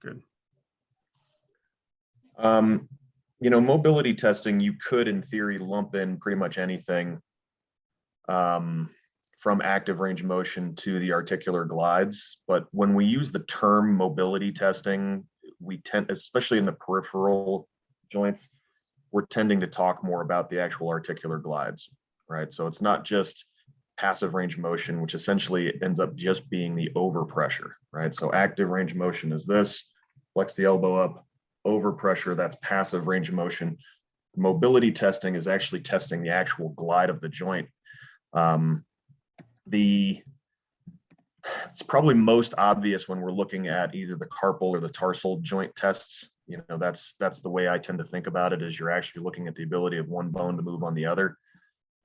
Good. Mobility testing, you could in theory lump in pretty much anything from active range of motion to the articular glides. But when we use the term mobility testing, we tend, especially in the peripheral joints, we're tending to talk more about the actual articular glides, right? So it's not just passive range of motion, which essentially ends up just being the overpressure, right? So active range of motion is this, flex the elbow up, overpressure, that's passive range of motion. Mobility testing is actually testing the actual glide of the joint. It's probably most obvious when we're looking at either the carpal or the tarsal joint tests. That's the way I tend to think about it, is you're actually looking at the ability of one bone to move on the other,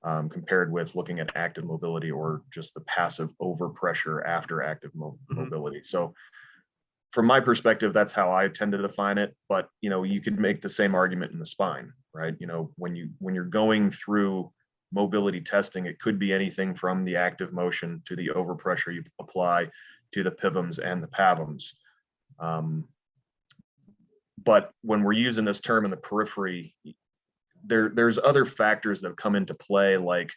compared with looking at active mobility or just the passive overpressure after active mobility. So from my perspective, that's how I tend to define it. But you could make the same argument in the spine, right? When you're going through mobility testing, it could be anything from the active motion to the overpressure you apply to the pivums and the pavums. But when we're using this term in the periphery, there's other factors that come into play, like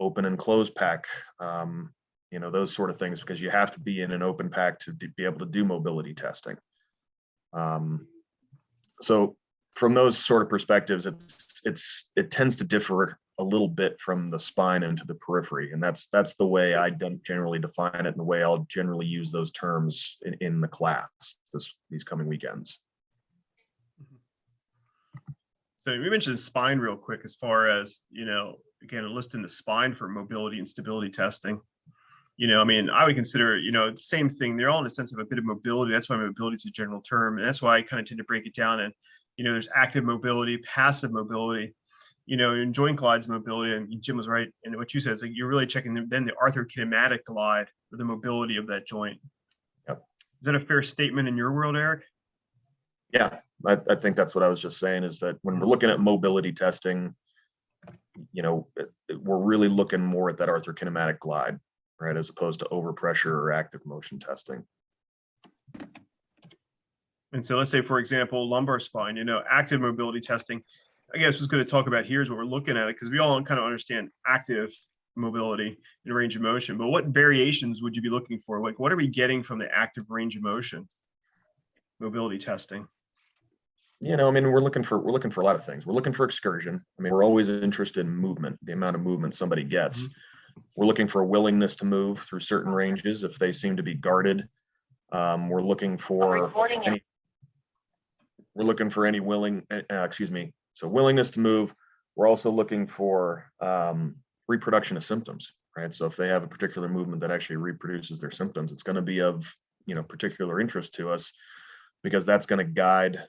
open and close pack, those sort of things, because you have to be in an open pack to be able to do mobility testing. So from those sort of perspectives, it tends to differ a little bit from the spine into the periphery, and that's the way I generally define it, and the way I'll generally use those terms in the class these coming weekends. So we mentioned spine real quick, as far as, again, listing the spine for mobility and stability testing. I would consider, the same thing. They're all in a sense of a bit of mobility. That's why mobility is a general term. And that's why I kind of tend to break it down. And, there's active mobility, passive mobility, in joint glides mobility. And Jim was right. And what you said is, like, you're really checking then the arthrokinetic glide, or the mobility of that joint. Yep. Is that a fair statement in your world, Eric? Yeah, I think that's what I was just saying, is that when we're looking at mobility testing, we're really looking more at that arthrokinematic glide, right, as opposed to overpressure or active motion testing. And so let's say, for example, lumbar spine, active mobility testing, I guess what's going to talk about here is what we're looking at, because we all kind of understand active mobility and range of motion, but what variations would you be looking for? Like, what are we getting from the active range of motion mobility testing? We're looking for a lot of things. We're looking for excursion. We're always interested in movement, the amount of movement somebody gets. We're looking for a willingness to move through certain ranges if they seem to be guarded. We're looking for any willingness to move. We're also looking for reproduction of symptoms, right? So if they have a particular movement that actually reproduces their symptoms, it's going to be of particular interest to us, because that's going to guide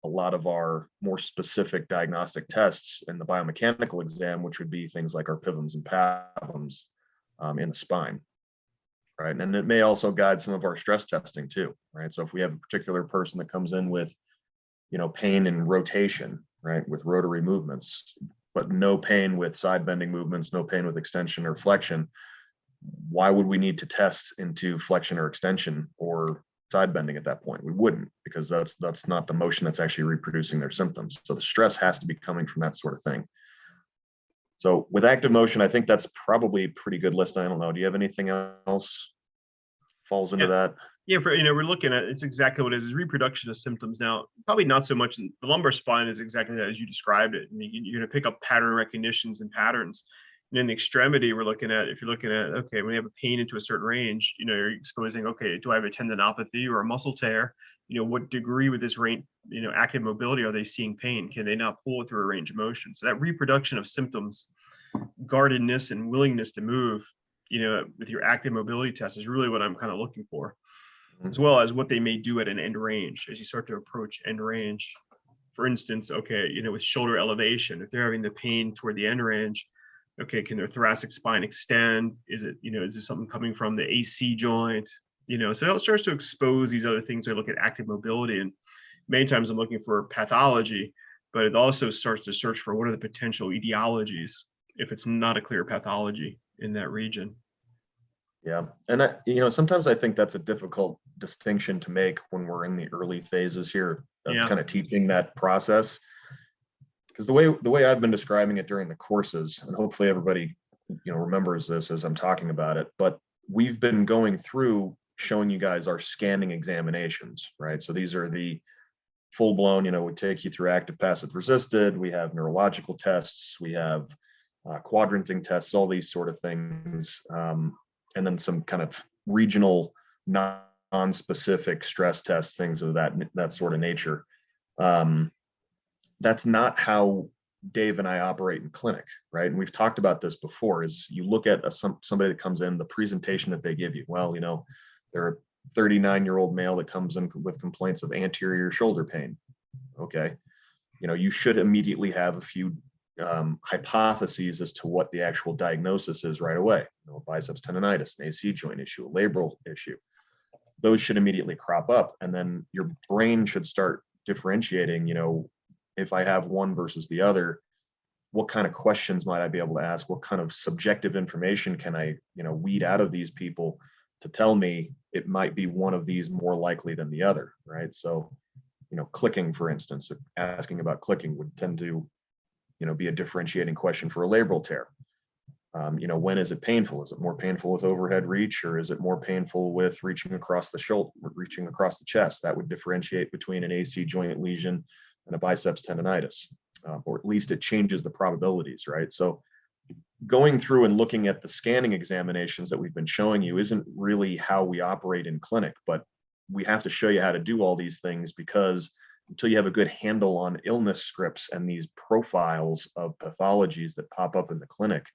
a lot of our more specific diagnostic tests in the biomechanical exam, which would be things like our pivums and pavums in the spine, right? And it may also guide some of our stress testing too, right? So if we have a particular person that comes in with, pain and rotation, right, with rotary movements, but no pain with side bending movements, no pain with extension or flexion, why would we need to test into flexion or extension or side bending at that point? We wouldn't, because that's not the motion that's actually reproducing their symptoms. So the stress has to be coming from that sort of thing. So with active motion, I think that's probably a pretty good list. I don't know. Do you have anything else falls into that? Yeah, we're looking at, it's exactly what it is reproduction of symptoms. Now, probably not so much in the lumbar spine is exactly that as you described it. You're going to pick up pattern recognitions and patterns. And in the extremity, we're looking at, if you're looking at, okay, when you have a pain into a certain range, you're exposing, okay, do I have a tendinopathy or a muscle tear? What degree with this range, active mobility, are they seeing pain? Can they not pull it through a range of motion? So that reproduction of symptoms, guardedness and willingness to move, with your active mobility test is really what I'm kind of looking for, as well as what they may do at an end range as you start to approach end range. For instance, okay, with shoulder elevation, if they're having the pain toward the end range, okay, can their thoracic spine extend? Is it, is this something coming from the AC joint? So it starts to expose these other things. I look at active mobility, and many times I'm looking for pathology, but it also starts to search for what are the potential etiologies if it's not a clear pathology in that region. Yeah. And you know, sometimes I think that's a difficult distinction to make when we're in the early phases here of Yeah. kind of teaching that process. Because the way I've been describing it during the courses, and hopefully everybody, you know, remembers this as I'm talking about it, but we've been going through showing you guys our scanning examinations, right? So these are the full blown, you know, we take you through active, passive, resisted. We have neurological tests. We have quadranting tests, all these sort of things. And then some kind of regional non-specific stress tests, things of that sort of nature. That's not how Dave and I operate in clinic, right? And we've talked about this before. Is you look at somebody that comes in, the presentation that they give you. Well, you know, they're a 39-year-old male that comes in with complaints of anterior shoulder pain. Okay, you know, you should immediately have a few hypotheses as to what the actual diagnosis is right away. You know, biceps tendonitis, an AC joint issue, a labral issue. Those should immediately crop up, and then your brain should start differentiating. You know, if I have one versus the other, what kind of questions might I be able to ask? What kind of subjective information can I, you know, weed out of these people to tell me it might be one of these more likely than the other, right? So, you know, clicking, for instance, asking about clicking would tend to, you know, be a differentiating question for a labral tear. You know, when is it painful? Is it more painful with overhead reach, or is it more painful with reaching across the shoulder, reaching across the chest? That would differentiate between an AC joint lesion and a biceps tendonitis, or at least it changes the probabilities, right? So going through and looking at the scanning examinations that we've been showing you isn't really how we operate in clinic, but we have to show you how to do all these things, because until you have a good handle on illness scripts and these profiles of pathologies that pop up in the clinic,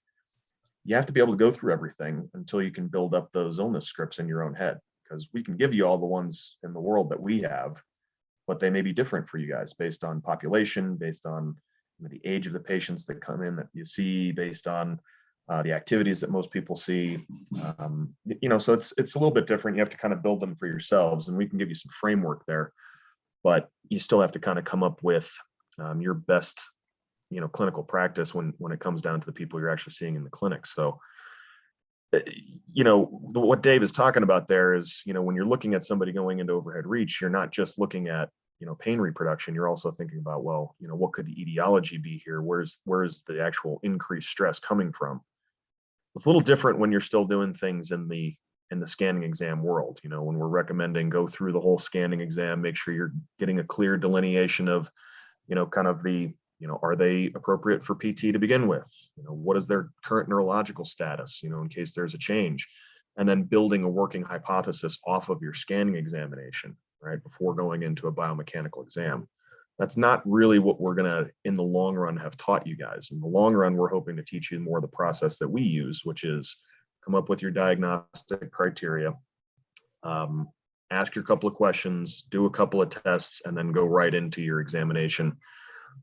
you have to be able to go through everything until you can build up those illness scripts in your own head, because we can give you all the ones in the world that we have, but they may be different for you guys based on population, based on, you know, the age of the patients that come in that you see, based on the activities that most people see. You know, so it's a little bit different. You have to kind of build them for yourselves, and we can give you some framework there, but you still have to kind of come up with your best, you know, clinical practice when it comes down to the people you're actually seeing in the clinic. So, you know, what Dave is talking about there is, you know, when you're looking at somebody going into overhead reach, you're not just looking at, you know, pain reproduction. You're also thinking about, well, you know, what could the etiology be here? Where's the actual increased stress coming from? It's a little different when you're still doing things in the scanning exam world. You know, when we're recommending go through the whole scanning exam, make sure you're getting a clear delineation of, you know, kind of the, you know, are they appropriate for PT to begin with? You know, what is their current neurological status, you know, in case there's a change, and then building a working hypothesis off of your scanning examination, right, before going into a biomechanical exam. That's not really what we're going to, in the long run, have taught you guys. In the long run, we're hoping to teach you more of the process that we use, which is come up with your diagnostic criteria, ask your couple of questions, do a couple of tests, and then go right into your examination,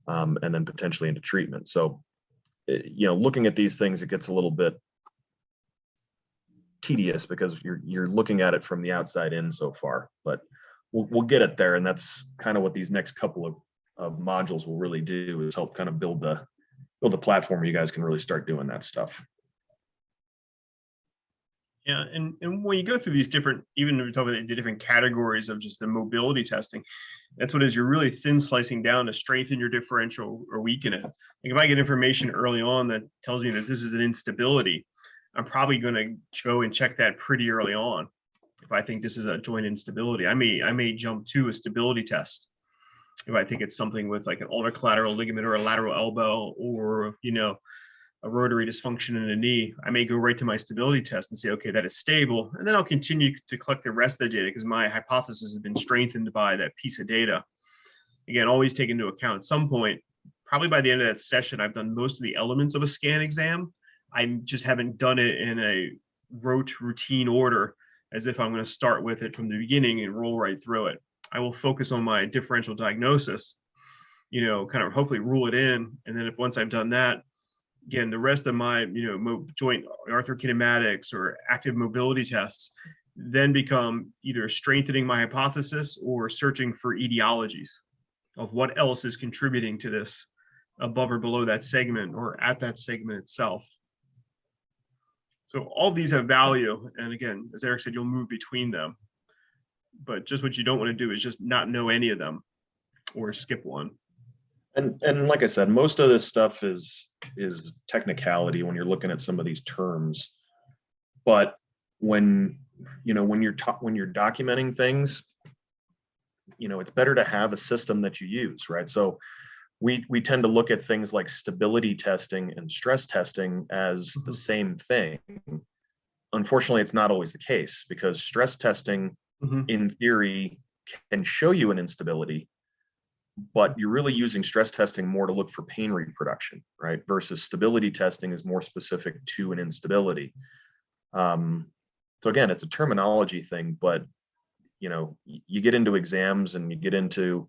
and then potentially into treatment. So, you know, looking at these things, it gets a little bit tedious because you're looking at it from the outside in so far, but we'll get it there. And that's kind of what these next couple of modules will really do, is help kind of build the platform where you guys can really start doing that stuff. Yeah, and when you go through these different, even if we talk about the different categories of just the mobility testing, that's what it is. You're really thin slicing down to strengthen your differential or weaken it. Like if I get information early on that tells me that this is an instability, I'm probably going to go and check that pretty early on. If I think this is a joint instability, I may jump to a stability test. If I think it's something with like an ulnar collateral ligament or a lateral elbow, or, you know, a rotary dysfunction in a knee, I may go right to my stability test and say, okay, that is stable. And then I'll continue to collect the rest of the data because my hypothesis has been strengthened by that piece of data. Again, always take into account at some point, probably by the end of that session, I've done most of the elements of a scan exam. I just haven't done it in a routine order as if I'm going to start with it from the beginning and roll right through it. I will focus on my differential diagnosis, you know, kind of hopefully rule it in. And then once I've done that, again, the rest of my, you know, joint arthrokinematics or active mobility tests then become either strengthening my hypothesis or searching for etiologies of what else is contributing to this above or below that segment or at that segment itself. So all these have value. And again, as Eric said, you'll move between them. But just what you don't want to do is just not know any of them or skip one. And like I said, most of this stuff is technicality when you're looking at some of these terms. But when you're documenting things, it's better to have a system that you use, right? So we tend to look at things like stability testing and stress testing as the same thing. Unfortunately, it's not always the case, because stress testing in theory can show you an instability, but you're really using stress testing more to look for pain reproduction, right? Versus stability testing is more specific to an instability. So again, it's a terminology thing, but you get into exams and you get into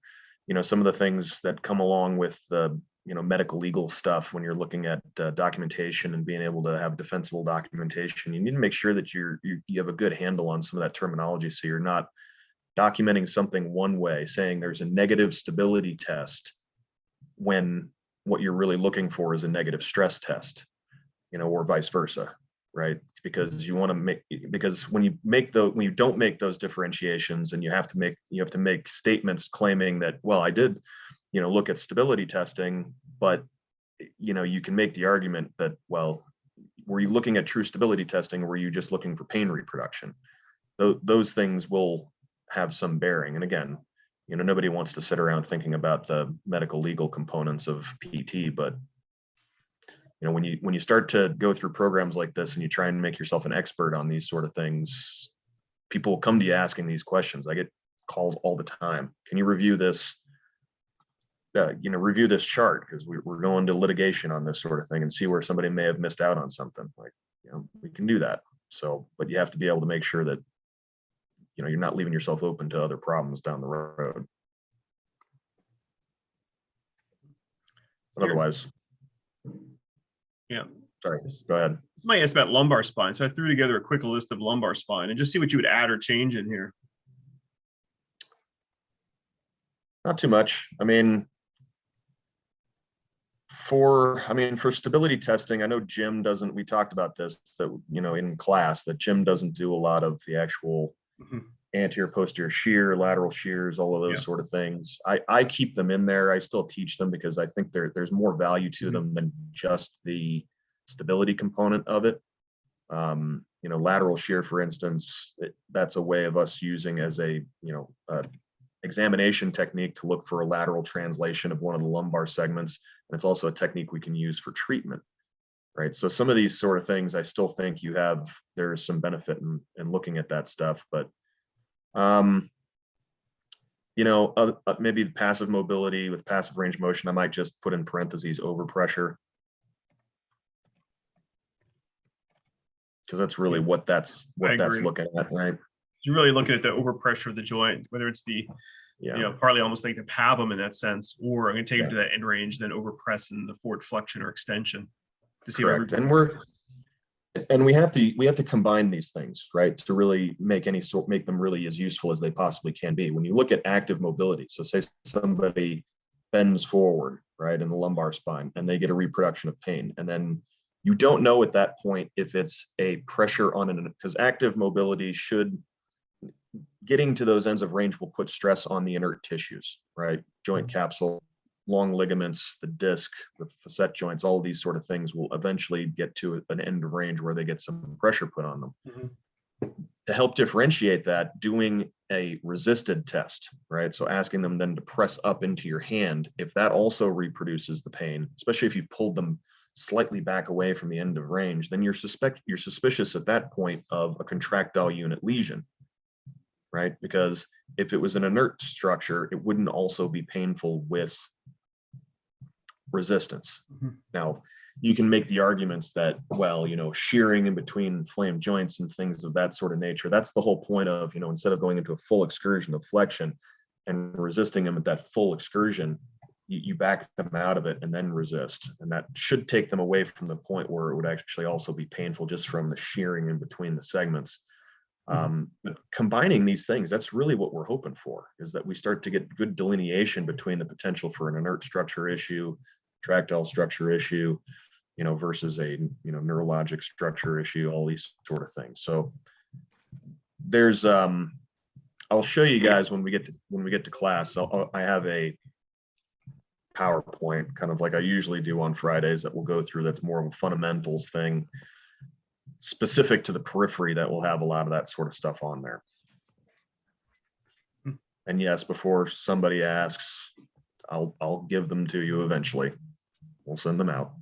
some of the things that come along with the medical legal stuff when you're looking at documentation and being able to have defensible documentation. You need to make sure that you have a good handle on some of that terminology, so you're not documenting something one way, saying there's a negative stability test when what you're really looking for is a negative stress test, or vice versa, right? Because when you don't make those differentiations, and you have to make statements claiming that, well, I did look at stability testing, but you can make the argument that, well, were you looking at true stability testing, or were you just looking for pain reproduction? Those things will have some bearing. And again, nobody wants to sit around thinking about the medical legal components of PT, but when you start to go through programs like this and you try and make yourself an expert on these sort of things, people come to you asking these questions. I get calls all the time. Can you review this? Review this chart, because we're going to litigation on this sort of thing, and see where somebody may have missed out on something. Like, we can do that. So, but you have to be able to make sure that you're not leaving yourself open to other problems down the road. But otherwise, yeah. Sorry, go ahead. Somebody asked about lumbar spine, so I threw together a quick list of lumbar spine and just see what you would add or change in here. Not too much. I mean, for stability testing, I know Jim doesn't. We talked about this, that in class, that Jim doesn't do a lot of the actual anterior posterior shear, lateral shears, all of those sort of things. I keep them in there. I still teach them because I think there's more value to them than just the stability component of it. Lateral shear, for instance, that's a way of us using as a examination technique to look for a lateral translation of one of the lumbar segments. And it's also a technique we can use for treatment, right? So some of these sort of things, I still think there's some benefit in looking at that stuff, but maybe the passive mobility with passive range motion, I might just put in parentheses overpressure, because that's really what that's looking at, right? You're really looking at the overpressure of the joint, whether it's the partly almost like the pavum in that sense, or I'm going to take them to that end range, then overpress in the forward flexion or extension to see. Correct. And we have to combine these things, right, to really make them really as useful as they possibly can be. When you look at active mobility, so say somebody bends forward, right, in the lumbar spine, and they get a reproduction of pain, and then you don't know at that point if it's a pressure on because active mobility getting to those ends of range will put stress on the inert tissues, right? Joint capsule, long ligaments, the disc, the facet joints, all of these sort of things will eventually get to an end of range where they get some pressure put on them. To help differentiate that, doing a resisted test, right? So asking them then to press up into your hand, if that also reproduces the pain, especially if you've pulled them slightly back away from the end of range, then you're suspicious at that point of a contractile unit lesion, right? Because if it was an inert structure, it wouldn't also be painful with resistance. Now, you can make the arguments that, well, shearing in between flame joints and things of that sort of nature, that's the whole point of, instead of going into a full excursion of flexion and resisting them at that full excursion, you back them out of it and then resist. And that should take them away from the point where it would actually also be painful just from the shearing in between the segments. But combining these things, that's really what we're hoping for, is that we start to get good delineation between the potential for an inert structure issue, contractile structure issue, versus a, neurologic structure issue, all these sort of things. So there's, I'll show you guys when we get to class. I have a PowerPoint, kind of like I usually do on Fridays, that we'll go through. That's more of a fundamentals thing specific to the periphery that will have a lot of that sort of stuff on there. And yes, before somebody asks, I'll give them to you eventually. We'll send them out.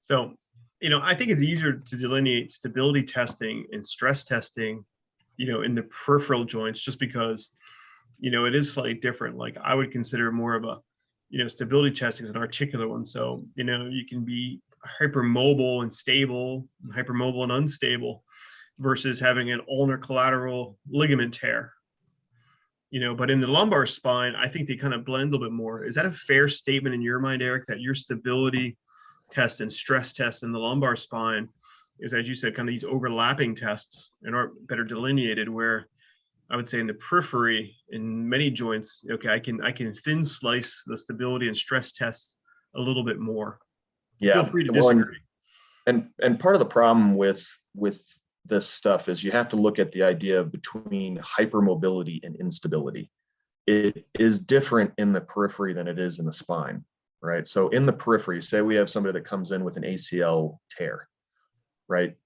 So, I think it's easier to delineate stability testing and stress testing, in the peripheral joints, just because, it is slightly different. Like I would consider more of a, stability testing as an articular one. So, you can be hypermobile and stable, and hypermobile and unstable, versus having an ulnar collateral ligament tear. But in the lumbar spine, I think they kind of blend a little bit more. Is that a fair statement in your mind, Eric, that your stability test and stress test in the lumbar spine is, as you said, kind of these overlapping tests and are better delineated, where I would say in the periphery, in many joints, okay, I can thin slice the stability and stress tests a little bit more. Yeah. Feel free to disagree. And part of the problem with this stuff is you have to look at the idea between hypermobility and instability. It is different in the periphery than it is in the spine, right? So in the periphery, say we have somebody that comes in with an ACL tear, right?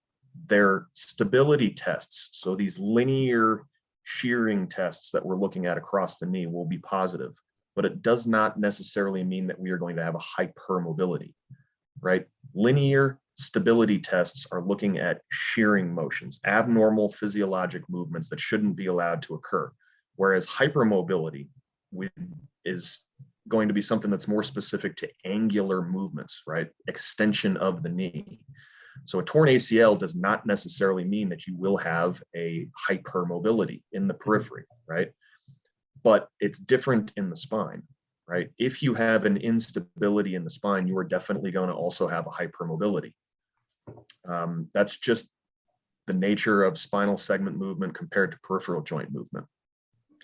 Their stability tests, so these linear shearing tests that we're looking at across the knee, will be positive, but it does not necessarily mean that we are going to have a hypermobility, right? Linear stability tests are looking at shearing motions, abnormal physiologic movements that shouldn't be allowed to occur. Whereas hypermobility is going to be something that's more specific to angular movements, right? Extension of the knee. So a torn ACL does not necessarily mean that you will have a hypermobility in the periphery, right? But it's different in the spine, right? If you have an instability in the spine, you are definitely going to also have a hypermobility. That's just the nature of spinal segment movement compared to peripheral joint movement.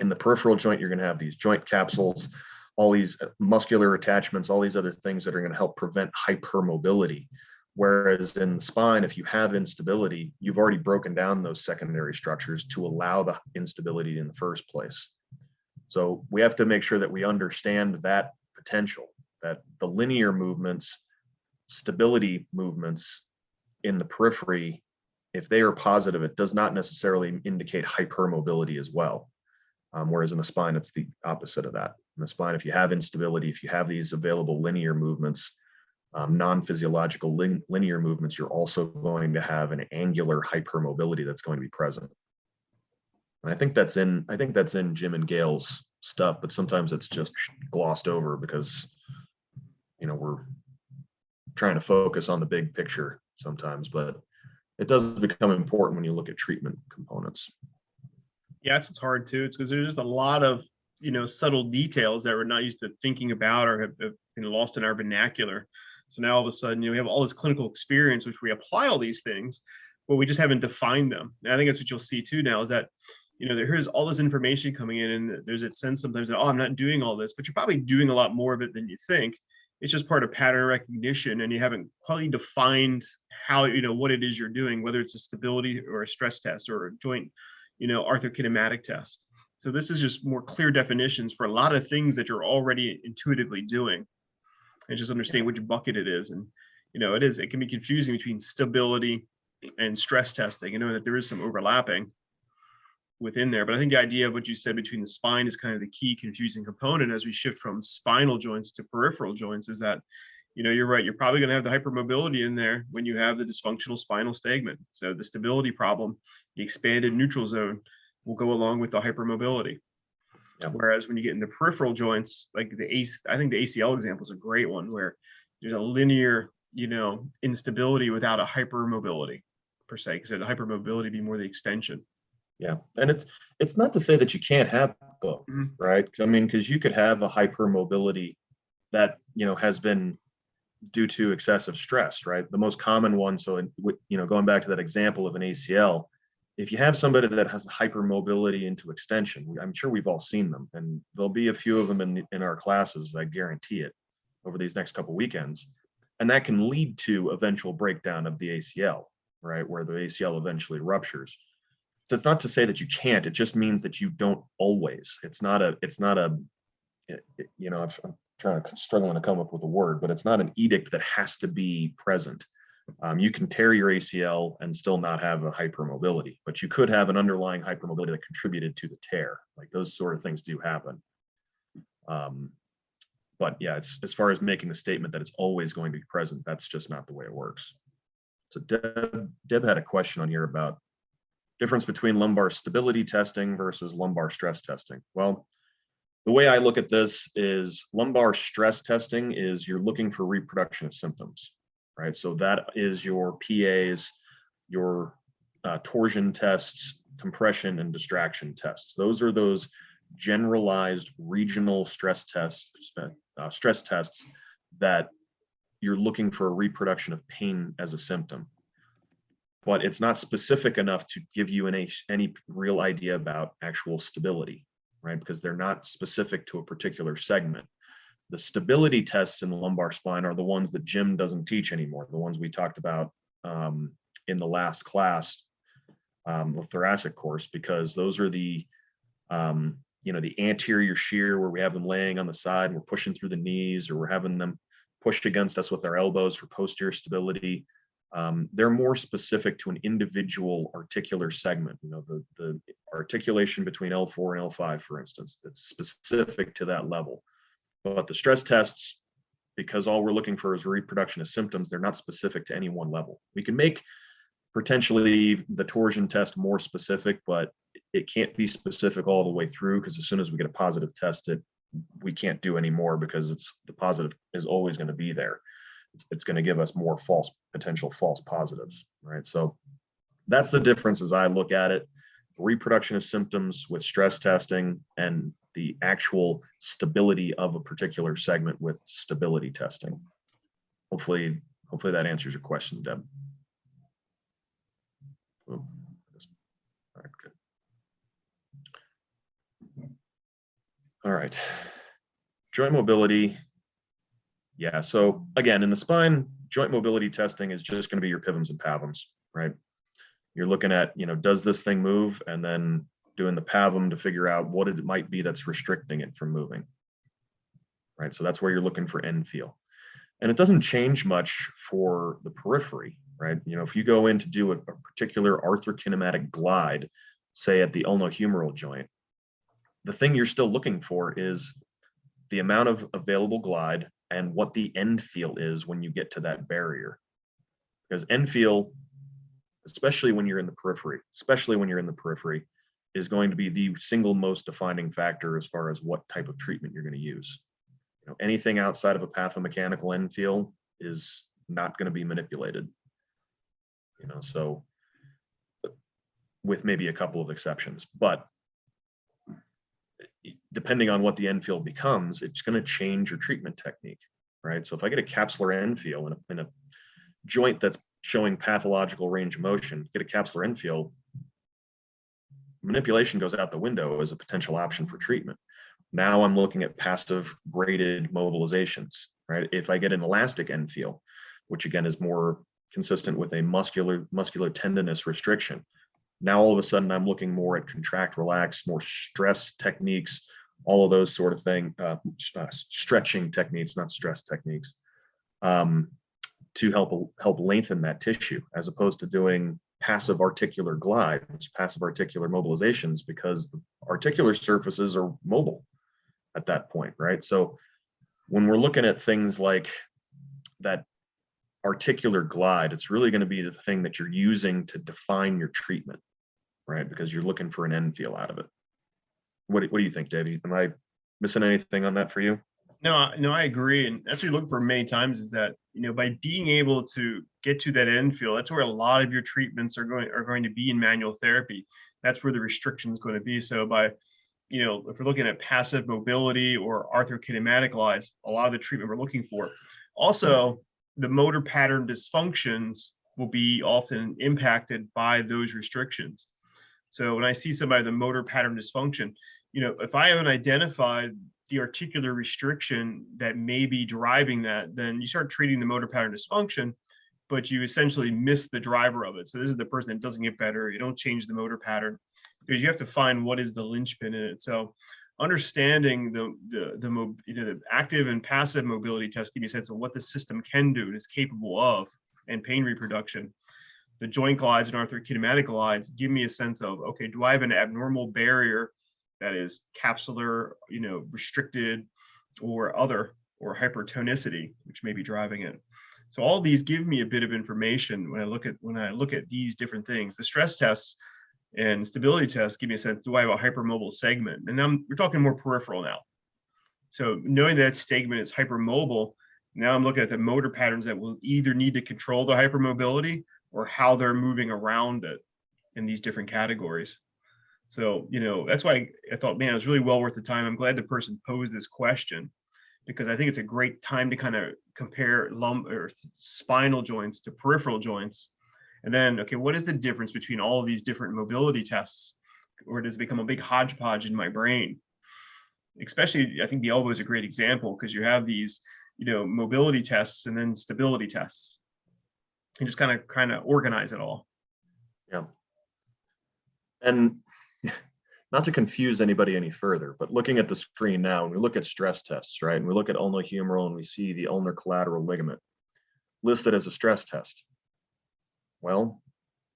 In the peripheral joint, you're going to have these joint capsules, all these muscular attachments, all these other things that are going to help prevent hypermobility. Whereas in the spine, if you have instability, you've already broken down those secondary structures to allow the instability in the first place. So we have to make sure that we understand that potential, that the linear movements, stability movements in the periphery, if they are positive, it does not necessarily indicate hypermobility as well. Whereas in the spine, it's the opposite of that. In the spine, if you have instability, if you have these available linear movements, non-physiological linear movements, you're also going to have an angular hypermobility that's going to be present. And I think that's in Jim and Gail's stuff, but sometimes it's just glossed over because, we're trying to focus on the big picture sometimes, but it does become important when you look at treatment components. Yeah, it's hard too. It's because there's just a lot of, subtle details that we're not used to thinking about or have been lost in our vernacular. So now all of a sudden, we have all this clinical experience, which we apply all these things, but we just haven't defined them. And I think that's what you'll see too now is that, here's all this information coming in, and there's a sense sometimes that, I'm not doing all this, but you're probably doing a lot more of it than you think. It's just part of pattern recognition, and you haven't probably defined how, what it is you're doing, whether it's a stability or a stress test or a joint, arthrokinematic test. So this is just more clear definitions for a lot of things that you're already intuitively doing, and just understand which bucket it is. And, it can be confusing between stability and stress testing, that there is some overlapping within there. But I think the idea of what you said between the spine is kind of the key confusing component as we shift from spinal joints to peripheral joints, is that, you're right. You're probably going to have the hypermobility in there when you have the dysfunctional spinal segment. So the stability problem, the expanded neutral zone, will go along with the hypermobility. Yeah. Whereas when you get into peripheral joints, like I think the ACL example is a great one, where there's a linear, instability without a hypermobility per se, because the hypermobility be more the extension. Yeah, and it's not to say that you can't have both, right? I mean, because you could have a hypermobility that has been due to excessive stress, right? The most common one. So, going back to that example of an ACL, if you have somebody that has hypermobility into extension, I'm sure we've all seen them, and there'll be a few of them in our classes. I guarantee it over these next couple weekends. And that can lead to eventual breakdown of the ACL, right, where the ACL eventually ruptures. So it's not to say that you can't, it just means that you don't always. It's not a, you know, I'm struggling to come up with a word, but it's not an edict that has to be present. You can tear your ACL and still not have a hypermobility, but you could have an underlying hypermobility that contributed to the tear. Like those sort of things do happen. But yeah, it's, as far as making the statement that it's always going to be present, that's just not the way it works. So Deb had a question on here about difference between lumbar stability testing versus lumbar stress testing. Well, the way I look at this is lumbar stress testing is you're looking for reproduction of symptoms, right? So that is your PAs, your torsion tests, compression and distraction tests. Those are those generalized regional stress tests that you're looking for a reproduction of pain as a symptom. But it's not specific enough to give you any real idea about actual stability, right? Because they're not specific to a particular segment. The stability tests in the lumbar spine are the ones that Jim doesn't teach anymore, the ones we talked about in the last class, the thoracic course, because those are the, you know, the anterior shear where we have them laying on the side and we're pushing through the knees, or we're having them pushed against us with our elbows for posterior stability. They're more specific to an individual articular segment, you know, the articulation between L4 and L5, for instance, that's specific to that level. But the stress tests, because all we're looking for is reproduction of symptoms, they're not specific to any one level. We can make potentially the torsion test more specific, but it can't be specific all the way through, because as soon as we get a positive test, we can't do any more, because the positive is always going to be there. It's going to give us more potential false positives, right? So that's the difference as I look at it. Reproduction of symptoms with stress testing, and the actual stability of a particular segment with stability testing. Hopefully that answers your question, Deb. Oh, all right, good. All right, joint mobility. Yeah, so again, in the spine, joint mobility testing is just going to be your PIVMs and PAVMs, right? You're looking at, you know, does this thing move, and then doing the PAVM to figure out what it might be that's restricting it from moving, right? So that's where you're looking for Endfeel. And it doesn't change much for the periphery, right? You know, if you go in to do a particular arthrokinematic glide, say at the ulnohumeral joint, the thing you're still looking for is the amount of available glide and what the Endfeel is when you get to that barrier. Because Endfeel, especially when you're in the periphery, is going to be the single most defining factor as far as what type of treatment you're going to use. You know, anything outside of a pathomechanical Endfeel is not going to be manipulated. You know, so with maybe a couple of exceptions, but depending on what the Endfeel becomes, it's going to change your treatment technique, right? So if I get a capsular Endfeel in a joint that's showing pathological range of motion, get a capsular Endfeel, manipulation goes out the window as a potential option for treatment. Now I'm looking at passive graded mobilizations, right? If I get an elastic Endfeel, which again is more consistent with a muscular tendinous restriction, now all of a sudden I'm looking more at contract, relax, more stress techniques, all of those sort of things, stretching techniques, not stress techniques, to help lengthen that tissue, as opposed to doing passive articular glides, passive articular mobilizations, because the articular surfaces are mobile at that point, right? So when we're looking at things like that articular glide, it's really going to be the thing that you're using to define your treatment, right? Because you're looking for an Endfeel out of it. What do you think, Davey? Am I missing anything on that for you? No, I agree. And that's what you're looking for many times, is that, you know, by being able to get to that Endfeel, that's where a lot of your treatments are going to be in manual therapy. That's where the restriction is going to be. So by, you know, if we're looking at passive mobility or arthrokinematic glides, a lot of the treatment we're looking for. Also, the motor pattern dysfunctions will be often impacted by those restrictions. So when I see somebody with a motor pattern dysfunction, you know, if I haven't identified the articular restriction that may be driving that, then you start treating the motor pattern dysfunction, but you essentially miss the driver of it. So this is the person that doesn't get better. You don't change the motor pattern because you have to find what is the linchpin in it. So understanding the active and passive mobility test give you a sense of what the system can do and is capable of, and pain reproduction. The joint glides and arthrokinematic glides give me a sense of, okay, do I have an abnormal barrier that is capsular, restricted, or other, or hypertonicity, which may be driving it. So all these give me a bit of information when I look at these different things. The stress tests and stability tests give me a sense, do I have a hypermobile segment? And we're talking more peripheral now. So knowing that segment is hypermobile, now I'm looking at the motor patterns that will either need to control the hypermobility or how they're moving around it in these different categories. So, that's why I thought, man, it was really well worth the time. I'm glad the person posed this question, because I think it's a great time to kind of compare or spinal joints to peripheral joints. And then, okay, what is the difference between all of these different mobility tests? Or does it become a big hodgepodge in my brain? Especially, I think the elbow is a great example, because you have these, mobility tests and then stability tests, and just kind of organize it all. Yeah. And not to confuse anybody any further, but looking at the screen now, and we look at stress tests, right? And we look at ulnohumeral and we see the ulnar collateral ligament listed as a stress test. Well,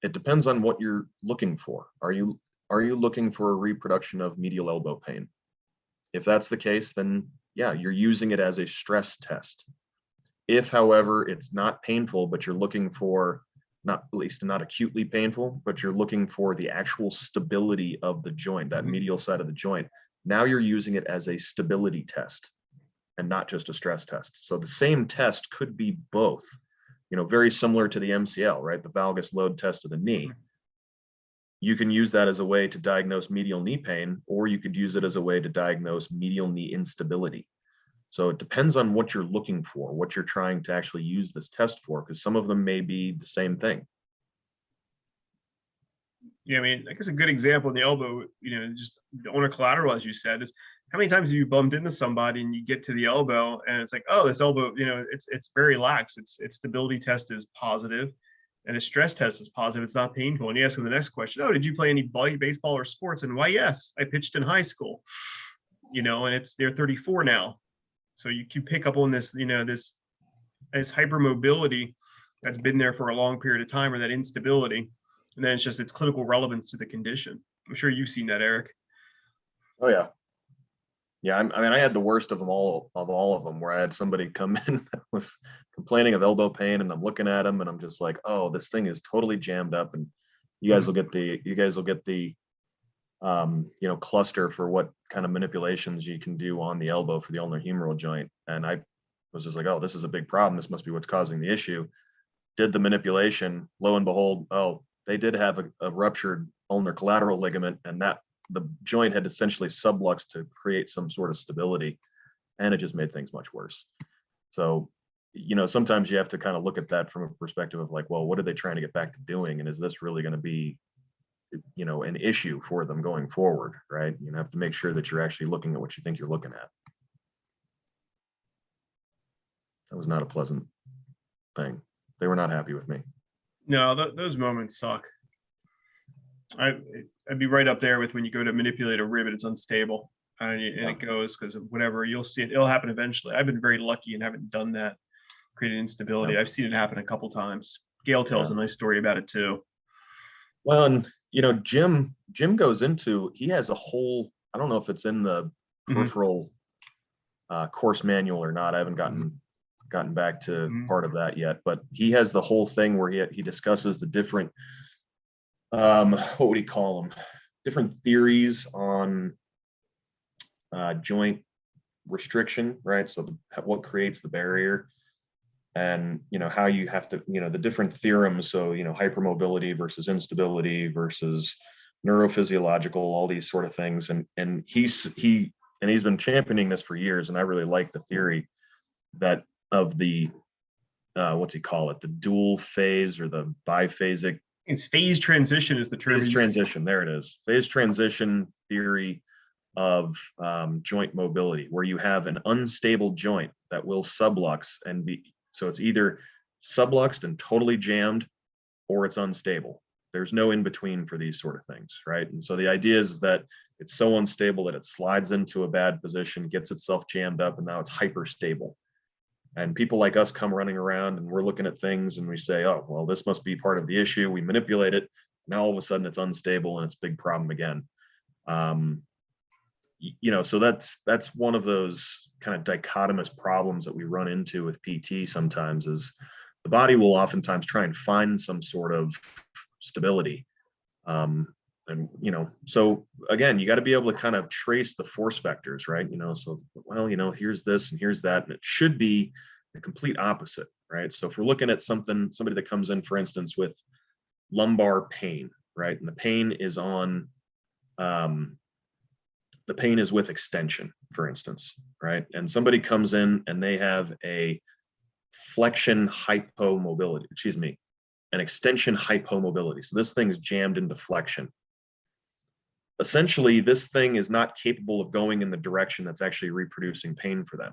it depends on what you're looking for. Are you looking for a reproduction of medial elbow pain? If that's the case, then yeah, you're using it as a stress test. If, however, it's not painful, but you're looking for, not at least not acutely painful, but you're looking for the actual stability of the joint, that medial side of the joint, now you're using it as a stability test and not just a stress test. So the same test could be both, very similar to the MCL, right? The valgus load test of the knee. You can use that as a way to diagnose medial knee pain, or you could use it as a way to diagnose medial knee instability. So it depends on what you're looking for, what you're trying to actually use this test for, because some of them may be the same thing. Yeah, I mean, I guess a good example in the elbow, just the ulnar collateral, as you said, is how many times have you bumped into somebody and you get to the elbow and it's like, oh, this elbow, it's very lax. Its stability test is positive and its stress test is positive. It's not painful. And you ask them the next question, oh, did you play any baseball or sports? And why, yes, I pitched in high school, and they're 34 now. So you can pick up on this, this hypermobility that's been there for a long period of time, or that instability. And then it's just its clinical relevance to the condition. I'm sure you've seen that, Eric. Oh yeah. Yeah, I mean, I had the worst of all of them, where I had somebody come in that was complaining of elbow pain, and I'm looking at them and I'm just like, oh, this thing is totally jammed up, and you guys will get the cluster for what kind of manipulations you can do on the elbow for the ulnohumeral joint. And I was just like, oh, this is a big problem. This must be what's causing the issue. Did the manipulation, lo and behold, oh, they did have a ruptured ulnar collateral ligament, and that the joint had essentially sublux to create some sort of stability, and it just made things much worse. So, sometimes you have to kind of look at that from a perspective of like, well, what are they trying to get back to doing? And is this really going to be, an issue for them going forward, right? You have to make sure that you're actually looking at what you think you're looking at. That was not a pleasant thing. They were not happy with me. No, those moments suck. I'd be right up there with when you go to manipulate a rib and it's unstable, and it goes because of whatever. You'll see it. It'll happen eventually. I've been very lucky and haven't done that, created instability. I've seen it happen a couple times. Gail tells a nice story about it too. Well, and Jim goes into, he has a whole, I don't know if it's in the peripheral course manual or not. I haven't gotten back to part of that yet, but he has the whole thing where he discusses the different what would he call them, different theories on joint restriction, right? So what creates the barrier, and how you have to, the different theorems. So hypermobility versus instability versus neurophysiological, all these sort of things. And he's been championing this for years, and I really like the theory that of the what's he call it, the dual phase or the biphasic. It's phase transition is the term. Phase transition, there it is. Phase transition theory of joint mobility, where you have an unstable joint that will sublux and be, so it's either subluxed and totally jammed, or it's unstable. There's no in between for these sort of things, right? And so the idea is that it's so unstable that it slides into a bad position, gets itself jammed up, and now it's hyper stable. And people like us come running around and we're looking at things and we say, oh, well, this must be part of the issue. We manipulate it. Now all of a sudden it's unstable and it's a big problem again. So that's one of those kind of dichotomous problems that we run into with PT sometimes, is the body will oftentimes try and find some sort of stability. So again, you got to be able to kind of trace the force vectors, right? So, well, here's this and here's that, and it should be the complete opposite, right? So if we're looking at somebody that comes in, for instance, with lumbar pain, right? And the pain is with extension, for instance, right? And somebody comes in and they have a flexion hypomobility, an extension hypomobility. So this thing is jammed into flexion. Essentially, this thing is not capable of going in the direction that's actually reproducing pain for them.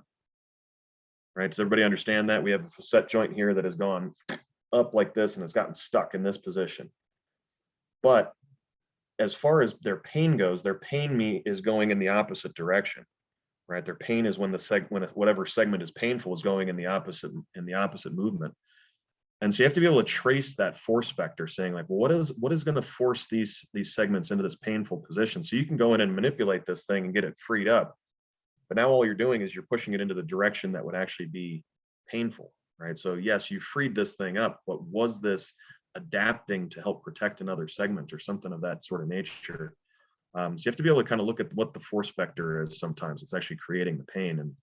Right? Does everybody understand that? We have a facet joint here that has gone up like this and has gotten stuck in this position. But as far as their pain goes, their pain is going in the opposite direction. Right? Their pain is when whatever segment is painful is going in the opposite movement. And so you have to be able to trace that force vector, saying like, well, what is going to force these segments into this painful position? So you can go in and manipulate this thing and get it freed up. But now all you're doing is you're pushing it into the direction that would actually be painful, right? So yes, you freed this thing up, but was this adapting to help protect another segment or something of that sort of nature? So you have to be able to kind of look at what the force vector is. Sometimes it's actually creating the pain, and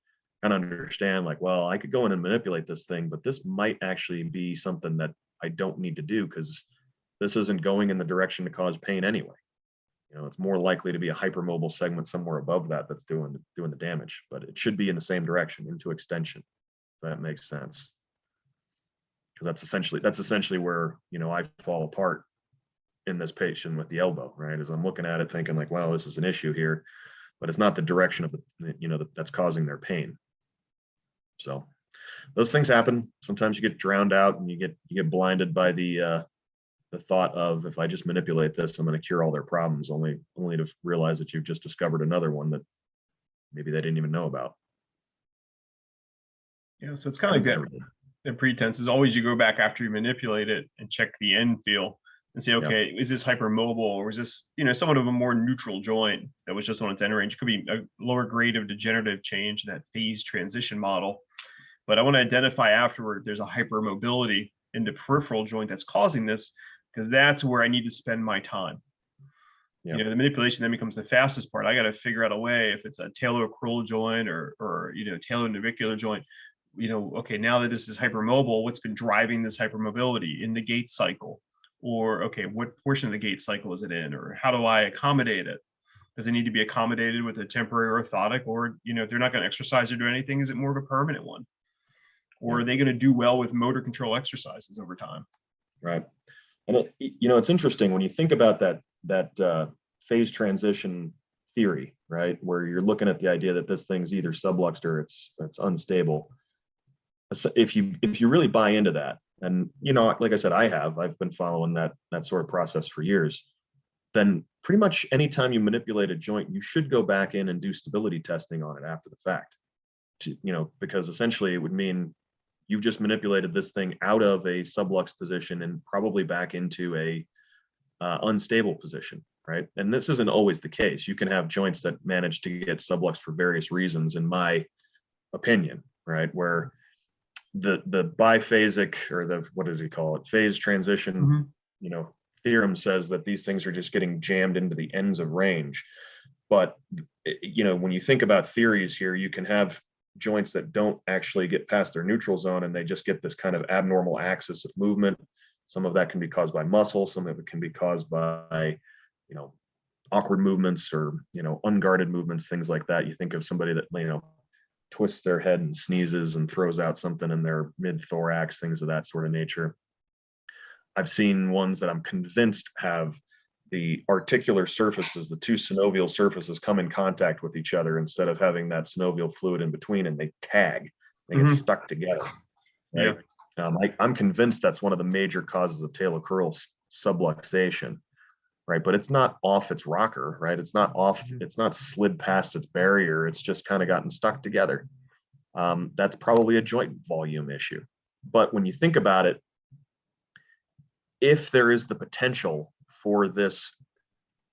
kind of understand like, well, I could go in and manipulate this thing, but this might actually be something that I don't need to do because this isn't going in the direction to cause pain anyway. It's more likely to be a hypermobile segment somewhere above that's doing the damage, but it should be in the same direction, into extension. If that makes sense. Because that's essentially where, I fall apart in this patient with the elbow, right? As I'm looking at it thinking like, wow, this is an issue here, but it's not the direction of that's causing their pain. So those things happen. Sometimes you get drowned out and you get blinded by the thought of, if I just manipulate this, I'm going to cure all their problems, only to realize that you've just discovered another one that maybe they didn't even know about. Yeah, so it's kind of like that. The pretense is always you go back after you manipulate it and check the Endfeel and say, okay, Is this hypermobile, or is this, somewhat of a more neutral joint that was just on its end range? It could be a lower grade of degenerative change in that phase transition model. But I want to identify afterward if there's a hypermobility in the peripheral joint that's causing this, because that's where I need to spend my time. The manipulation then becomes the fastest part. I got to figure out a way, if it's a taloacromial joint or talonavicular joint, okay, now that this is hypermobile, what's been driving this hypermobility in the gait cycle? Or, okay, what portion of the gait cycle is it in? Or how do I accommodate it? Does it need to be accommodated with a temporary orthotic? Or, if they're not going to exercise or do anything, is it more of a permanent one? Or are they going to do well with motor control exercises over time? Right. And it's interesting when you think about that phase transition theory, right? Where you're looking at the idea that this thing's either subluxed or it's unstable. If you really buy into that, and like I said, I've been following that sort of process for years, then pretty much anytime you manipulate a joint, you should go back in and do stability testing on it after the fact. Because essentially it would mean you've just manipulated this thing out of a sublux position and probably back into a unstable position, right? And this isn't always the case. You can have joints that manage to get sublux for various reasons, in my opinion, right? Where the biphasic, or the, what does he call it, phase transition, theorem says that these things are just getting jammed into the ends of range. But when you think about theories here, you can have joints that don't actually get past their neutral zone and they just get this kind of abnormal axis of movement. Some of that can be caused by muscle, some of it can be caused by awkward movements or unguarded movements, things like that. You think of somebody that twists their head and sneezes and throws out something in their mid-thorax, things of that sort of nature. I've seen ones that I'm convinced have the articular surfaces, the two synovial surfaces, come in contact with each other instead of having that synovial fluid in between, and they tag, they get stuck together. Right? Yeah. I'm convinced that's one of the major causes of talocrural subluxation, right? But it's not off its rocker, right? It's not off, it's not slid past its barrier. It's just kind of gotten stuck together. That's probably a joint volume issue. But when you think about it, if there is the potential for this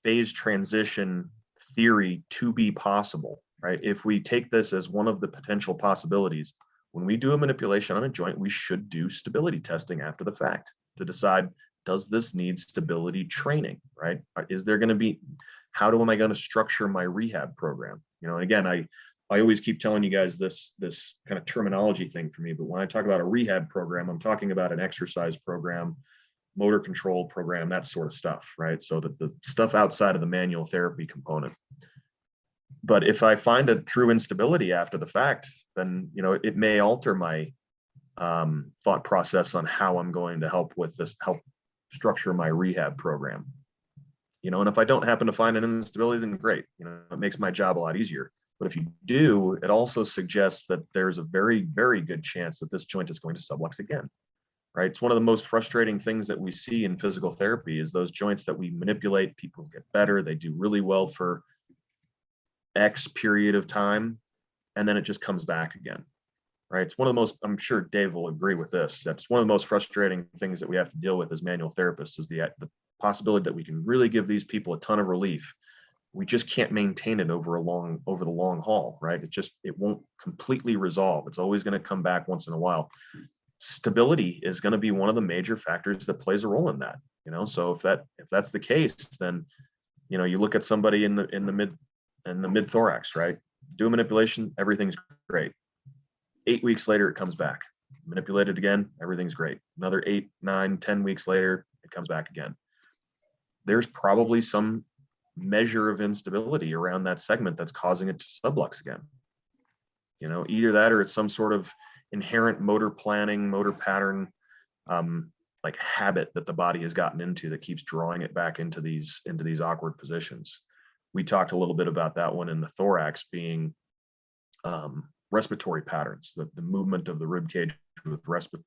phase transition theory to be possible, right? If we take this as one of the potential possibilities, when we do a manipulation on a joint, we should do stability testing after the fact to decide, does this need stability training, right? Is there going to be, am I going to structure my rehab program? You know, and again, I always keep telling you guys this kind of terminology thing for me, but when I talk about a rehab program, I'm talking about an exercise program, motor control program, that sort of stuff, right? So the stuff outside of the manual therapy component. But if I find a true instability after the fact, then, you know, it may alter my thought process on how I'm going to help structure my rehab program. You know, and if I don't happen to find an instability, then great. You know, it makes my job a lot easier. But if you do, it also suggests that there's a very, very good chance that this joint is going to sublux again. Right? It's one of the most frustrating things that we see in physical therapy is those joints that we manipulate, people get better, they do really well for X period of time, and then it just comes back again. Right? It's one of the most, I'm sure Dave will agree with this, that's one of the most frustrating things that we have to deal with as manual therapists is the possibility that we can really give these people a ton of relief. We just can't maintain it over the long haul, right? It won't completely resolve. It's always going to come back once in a while. Stability is going to be one of the major factors that plays a role in that, you know. So if that's the case, then, you know, you look at somebody in the mid thorax, right? Do a manipulation, everything's great. 8 weeks later, it comes back. Manipulate it again, everything's great. Another 8, 9, 10 weeks later, it comes back again. There's probably some measure of instability around that segment that's causing it to sublux again. You know, either that or it's some sort of inherent motor planning, motor pattern, like habit that the body has gotten into that keeps drawing it back into these awkward positions. We talked a little bit about that one in the thorax being respiratory patterns, the movement of the rib cage with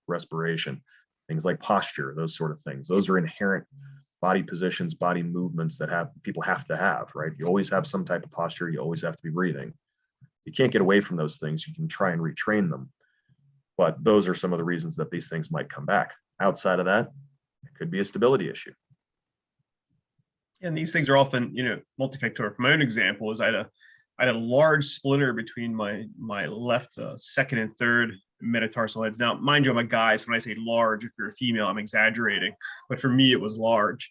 respiration, things like posture, those sort of things. Those are inherent body positions, body movements that people have to have, right? You always have some type of posture. You always have to be breathing. You can't get away from those things. You can try and retrain them. But those are some of the reasons that these things might come back. Outside of that, it could be a stability issue. And these things are often, you know, multifactorial. For my own example, is I had a large splinter between my left second and third metatarsal heads. Now, mind you, I'm a guy, so when I say large, if you're a female, I'm exaggerating. But for me, it was large.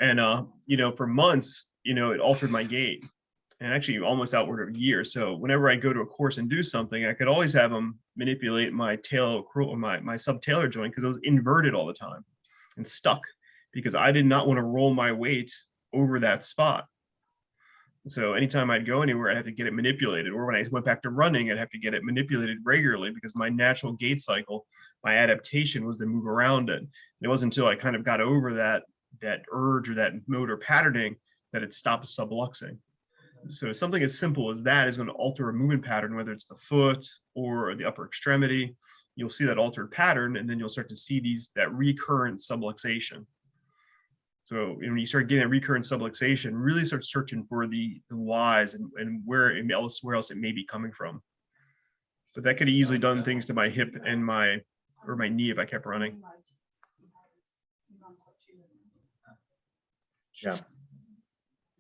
And, you know, for months, you know, it altered my gait. And actually almost outward of a year. So whenever I go to a course and do something, I could always have them manipulate my my subtalar joint because it was inverted all the time and stuck because I did not want to roll my weight over that spot. So anytime I'd go anywhere, I'd have to get it manipulated. Or when I went back to running, I'd have to get it manipulated regularly because my natural gait cycle, my adaptation was to move around it. And it wasn't until I kind of got over that urge or that motor patterning that it stopped subluxing. So something as simple as that is going to alter a movement pattern, whether it's the foot or the upper extremity. You'll see that altered pattern, and then you'll start to see that recurrent subluxation. So when you start getting a recurrent subluxation, really start searching for the whys and where else it may be coming from. But that could have easily done things to my hip and my knee if I kept running. Yeah.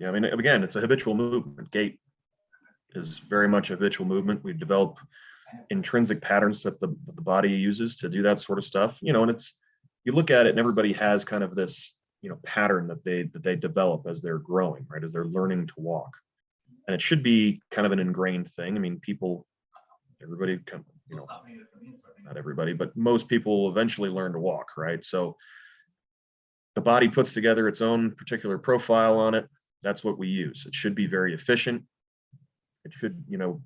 Yeah, I mean, again, it's a habitual movement. Gait is very much a habitual movement. We develop intrinsic patterns that the body uses to do that sort of stuff. You know, and you look at it, and everybody has kind of this, you know, pattern that they develop as they're growing, right, as they're learning to walk. And it should be kind of an ingrained thing. I mean, everybody, you know, not everybody, but most people will eventually learn to walk, right? So the body puts together its own particular profile on it. That's what we use. It should be very efficient. It should, you know,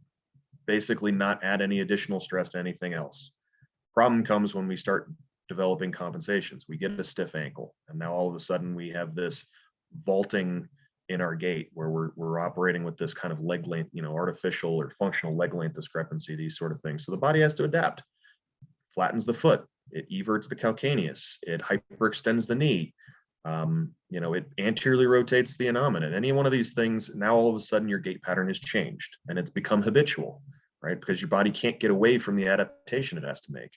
basically not add any additional stress to anything else. Problem comes when we start developing compensations. We get a stiff ankle, and now all of a sudden we have this vaulting in our gait, where we're operating with this kind of leg length, artificial or functional leg length discrepancy, these sort of things. So the body has to adapt. Flattens the foot, it everts the calcaneus, it hyperextends the knee, it anteriorly rotates the innominate. Any one of these things, now all of a sudden your gait pattern has changed and it's become habitual, right? Because your body can't get away from the adaptation it has to make.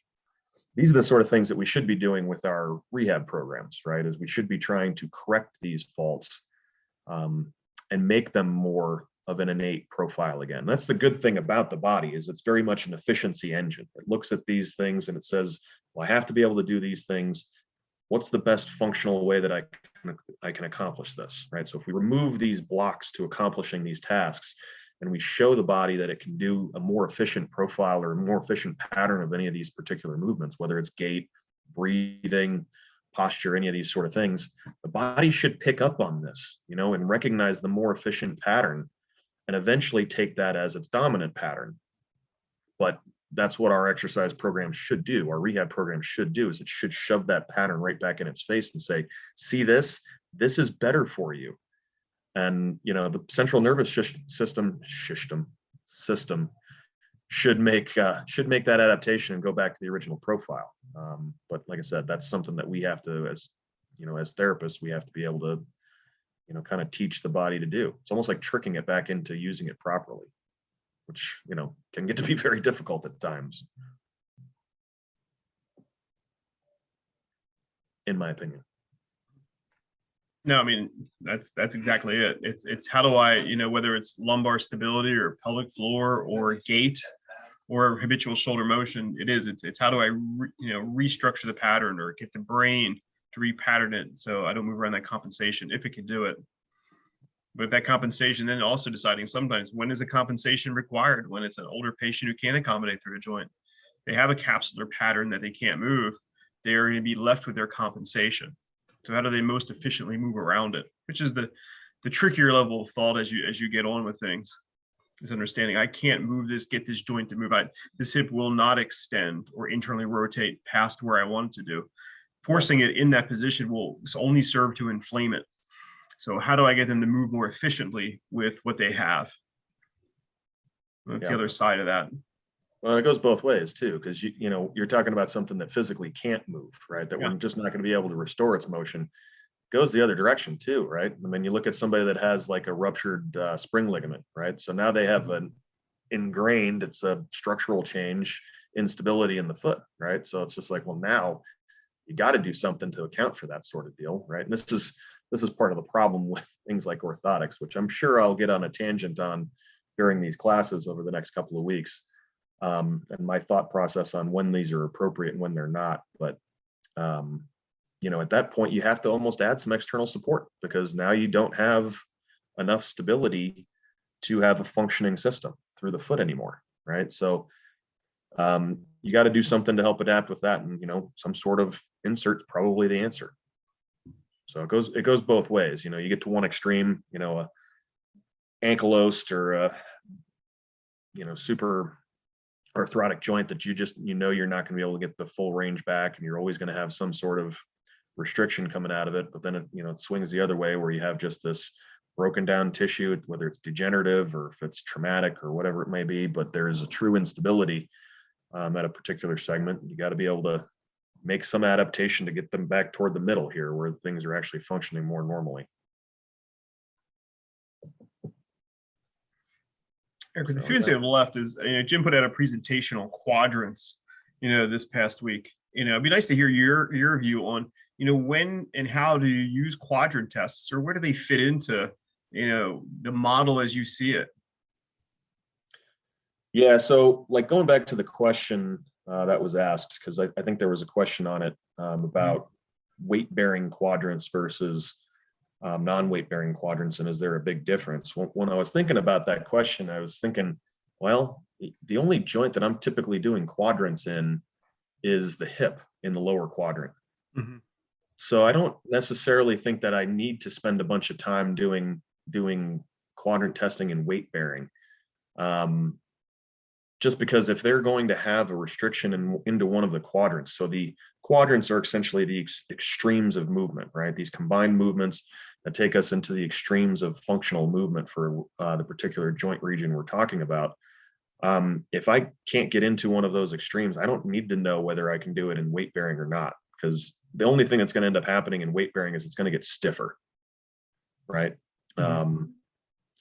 These are the sort of things that we should be doing with our rehab programs, right? Is we should be trying to correct these faults and make them more of an innate profile again. That's the good thing about the body, is it's very much an efficiency engine. It looks at these things and it says, well, I have to be able to do these things. What's the best functional way that I can accomplish this, right? So if we remove these blocks to accomplishing these tasks, and we show the body that it can do a more efficient profile or a more efficient pattern of any of these particular movements, whether it's gait, breathing, posture, any of these sort of things, the body should pick up on this, and recognize the more efficient pattern and eventually take that as its dominant pattern. But that's what our exercise program should do. Our rehab program should do, is it should shove that pattern right back in its face and say, see this is better for you. And, the central nervous system should make that adaptation and go back to the original profile. But like I said, that's something that we have to, as therapists, we have to be able to, kind of teach the body to do. It's almost like tricking it back into using it properly, which, can get to be very difficult at times, in my opinion. No, I mean, that's exactly it. It's how do I, whether it's lumbar stability or pelvic floor or gait or habitual shoulder motion, it's how do I restructure the pattern or get the brain to repattern it so I don't move around that compensation if it can do it. But if that compensation, then also deciding sometimes when is a compensation required, when it's an older patient who can't accommodate through a joint, they have a capsular pattern that they can't move, they're going to be left with their compensation. So how do they most efficiently move around it? Which is the trickier level of thought as you get on with things, is understanding I can't move this, get this joint to move. This hip will not extend or internally rotate past where I want it to do. Forcing it in that position will only serve to inflame it. So how do I get them to move more efficiently with what they have? That's the other side of that. Well, it goes both ways too, because you're talking about something that physically can't move, right? That we're just not going to be able to restore its motion. It goes the other direction too, right? I mean, you look at somebody that has like a ruptured spring ligament, right? So now they have an ingrained, it's a structural change, instability in the foot, right? So it's just like, well, now you got to do something to account for that sort of deal, right? And this is part of the problem with things like orthotics, which I'm sure I'll get on a tangent on during these classes over the next couple of weeks. And my thought process on when these are appropriate and when they're not. But, at that point, you have to almost add some external support, because now you don't have enough stability to have a functioning system through the foot anymore, right? So you got to do something to help adapt with that. And, some sort of insert's probably the answer. So it goes both ways. You get to one extreme, a ankylosed or a, super arthrotic joint that you're not going to be able to get the full range back, and you're always going to have some sort of restriction coming out of it. But then it swings the other way, where you have just this broken down tissue, whether it's degenerative or if it's traumatic or whatever it may be, but there is a true instability at a particular segment. You got to be able to make some adaptation to get them back toward the middle here, where things are actually functioning more normally. Eric, the few things we have left is, Jim put out a presentation on quadrants, this past week. It'd be nice to hear your view on, when and how do you use quadrant tests, or where do they fit into, the model as you see it? Yeah, so like going back to the question that was asked, because I think there was a question on it about weight-bearing quadrants versus non-weight-bearing quadrants, and is there a big difference? When I was thinking about that question, I was thinking, well, the only joint that I'm typically doing quadrants in is the hip in the lower quadrant. Mm-hmm. So I don't necessarily think that I need to spend a bunch of time doing quadrant testing and weight-bearing. Just because if they're going to have a restriction into one of the quadrants, so the quadrants are essentially the extremes of movement, right? These combined movements that take us into the extremes of functional movement for the particular joint region we're talking about. If I can't get into one of those extremes, I don't need to know whether I can do it in weight bearing or not, because the only thing that's going to end up happening in weight bearing is it's going to get stiffer, right?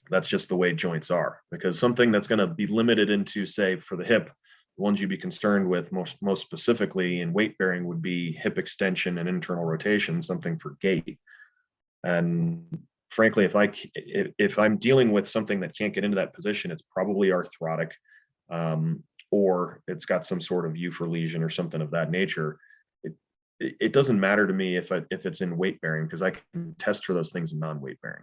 That's just the way joints are, because something that's going to be limited into, say, for the hip, the ones you'd be concerned with most specifically in weight bearing would be hip extension and internal rotation, something for gait. And frankly, if I'm dealing with something that can't get into that position, it's probably arthrotic, or it's got some sort of Eufer lesion or something of that nature. It doesn't matter to me if it's in weight bearing, because I can test for those things in non-weight bearing.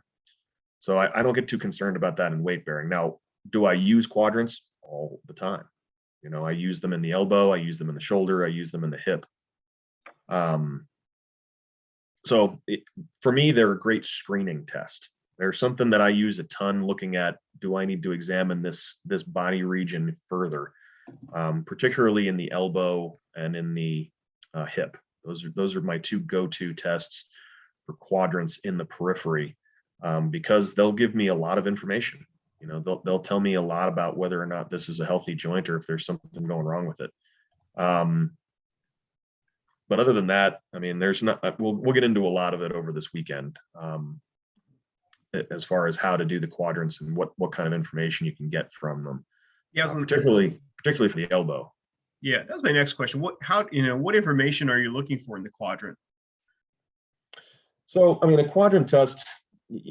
So I don't get too concerned about that in weight bearing. Now, do I use quadrants? All the time. You know, I use them in the elbow, I use them in the shoulder, I use them in the hip. For me, they're a great screening test. They're something that I use a ton, looking at, do I need to examine this body region further, particularly in the elbow and in the hip. Those are my two go-to tests for quadrants in the periphery, because they'll give me a lot of information. You know, they'll tell me a lot about whether or not this is a healthy joint or if there's something going wrong with it. But other than that, I mean, there's not. We'll get into a lot of it over this weekend, as far as how to do the quadrants and what kind of information you can get from them. Yeah, particularly for the elbow. Yeah, that's my next question. What information are you looking for in the quadrant? So, I mean, a quadrant test,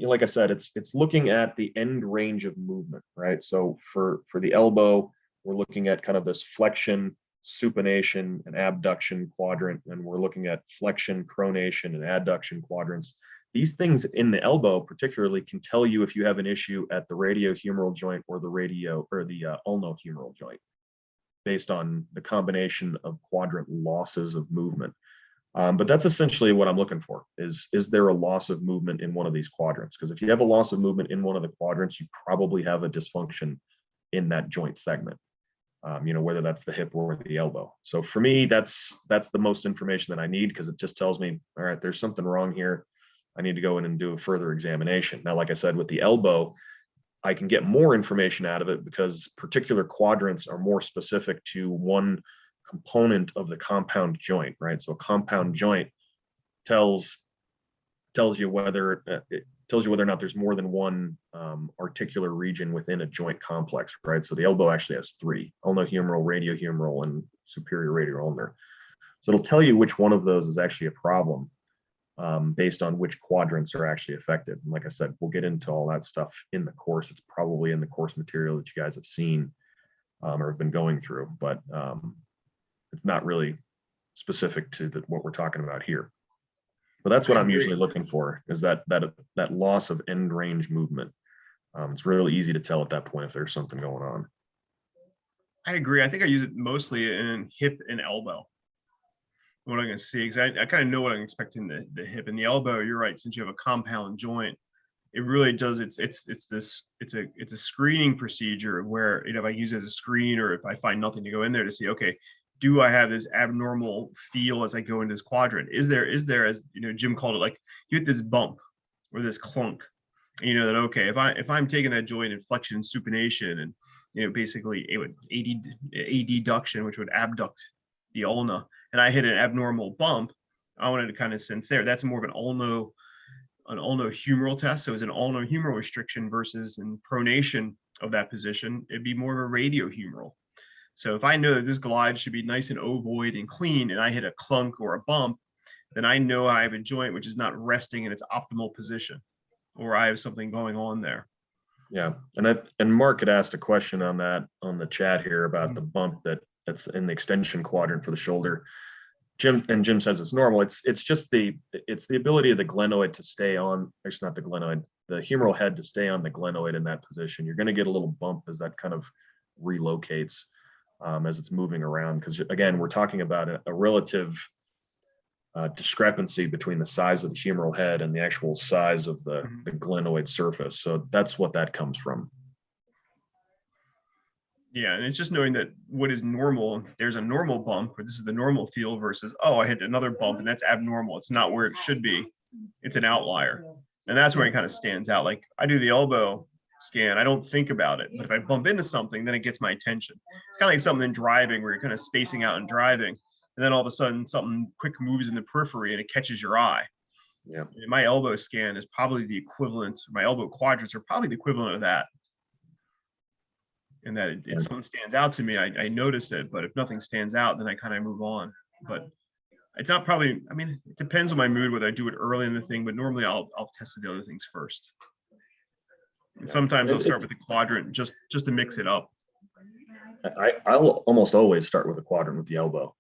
like I said, it's looking at the end range of movement, right? So for the elbow, we're looking at kind of this flexion, supination, and abduction quadrant, and we're looking at flexion, pronation, and adduction quadrants. These things in the elbow particularly can tell you if you have an issue at the radiohumeral joint or the ulnohumeral joint, based on the combination of quadrant losses of movement. But that's essentially what I'm looking for, is there a loss of movement in one of these quadrants? Because if you have a loss of movement in one of the quadrants, you probably have a dysfunction in that joint segment, whether that's the hip or the elbow. So for me, that's the most information that I need, because it just tells me, all right, there's something wrong here. I need to go in and do a further examination. Now, like I said, with the elbow, I can get more information out of it because particular quadrants are more specific to one component of the compound joint, right? So a compound joint tells you whether or not there's more than one articular region within a joint complex, right? So the elbow actually has three: ulnohumeral, radiohumeral, and superior radial ulnar. So it'll tell you which one of those is actually a problem, based on which quadrants are actually affected. And like I said, we'll get into all that stuff in the course. It's probably in the course material that you guys have seen or have been going through, but it's not really specific to what we're talking about here. But that's what I'm usually looking for, is that loss of end range movement. It's really easy to tell at that point if there's something going on. I agree. I think I use it mostly in hip and elbow. What I'm going to see, because I kind of know what I'm expecting the hip and the elbow. You're right. Since you have a compound joint, it really does. It's a screening procedure where, if I use it as a screen, or if I find nothing to go in there to see, okay, do I have this abnormal feel as I go into this quadrant? Is there, as Jim called it, like you get this bump or this clunk, and you know that, okay, if I'm taking that joint in flexion and supination, and basically it would adduction, which would abduct the ulna, and I hit an abnormal bump, I wanted to kind of sense there. That's more of an ulnohumeral test. So it's an ulnohumeral restriction versus in pronation of that position, it'd be more of a radiohumeral. So if I know that this glide should be nice and ovoid and clean, and I hit a clunk or a bump, then I know I have a joint which is not resting in its optimal position, or I have something going on there. Yeah. And Mark had asked a question on that on the chat here about the bump that's in the extension quadrant for the shoulder. Jim says it's normal. It's just the ability of the glenoid to stay on. It's not the glenoid, the humeral head to stay on the glenoid in that position. You're going to get a little bump as that kind of relocates as it's moving around. Because again, we're talking about a relative discrepancy between the size of the humeral head and the actual size of the glenoid surface. So that's what that comes from. Yeah, and it's just knowing that what is normal, there's a normal bump, or this is the normal feel, versus, oh, I hit another bump and that's abnormal. It's not where it should be. It's an outlier. And that's where it kind of stands out. Like I do the elbow scan, I don't think about it, but if I bump into something, then it gets my attention. It's kind of like something in driving where you're kind of spacing out and driving, and then all of a sudden something quick moves in the periphery and it catches your eye. Yeah. And my elbow scan is probably the equivalent. My elbow quadrants are probably the equivalent of that. And that if something stands out to me, I notice it. But if nothing stands out, then I kind of move on. But it's not probably, I mean, it depends on my mood whether I do it early in the thing, but normally I'll test the other things first. And sometimes I'll start with the quadrant just to mix it up. I'll almost always start with a quadrant with the elbow.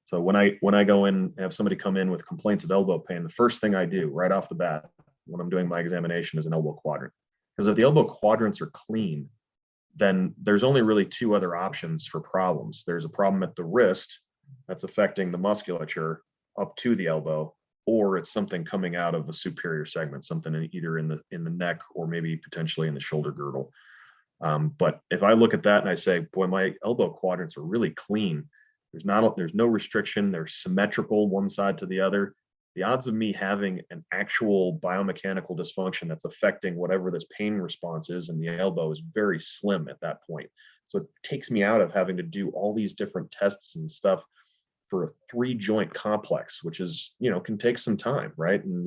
So when I go in and have somebody come in with complaints of elbow pain, the first thing I do right off the bat when I'm doing my examination is an elbow quadrant. Because if the elbow quadrants are clean, then there's only really two other options for problems. There's a problem at the wrist that's affecting the musculature up to the elbow, or it's something coming out of a superior segment, something either in the neck or maybe potentially in the shoulder girdle. But if I look at that and I say, boy, my elbow quadrants are really clean. There's no restriction. They're symmetrical one side to the other. The odds of me having an actual biomechanical dysfunction that's affecting whatever this pain response is in the elbow is very slim at that point. So it takes me out of having to do all these different tests and stuff for a 3-joint complex, which is, can take some time, right? And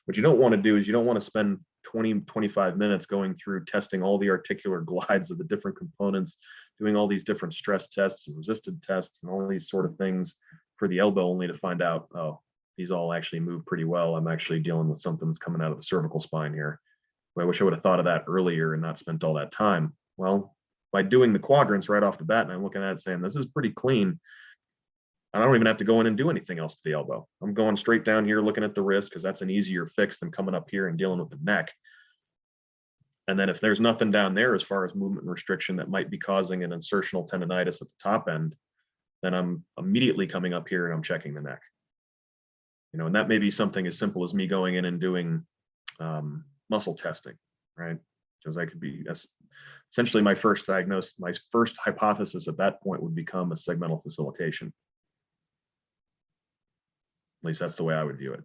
what you don't want to do is you don't want to spend 20-25 minutes going through testing all the articular glides of the different components, doing all these different stress tests and resisted tests and all these sort of things for the elbow, only to find out, oh, these all actually move pretty well. I'm actually dealing with something that's coming out of the cervical spine here. Well, I wish I would have thought of that earlier and not spent all that time. Well, by doing the quadrants right off the bat, and I'm looking at it saying, this is pretty clean, I don't even have to go in and do anything else to the elbow. I'm going straight down here looking at the wrist because that's an easier fix than coming up here and dealing with the neck. And then if there's nothing down there as far as movement restriction that might be causing an insertional tendonitis at the top end, then I'm immediately coming up here and I'm checking the neck. And that may be something as simple as me going in and doing muscle testing, right? Because I could be essentially my first hypothesis at that point would become a segmental facilitation. At least that's the way I would view it.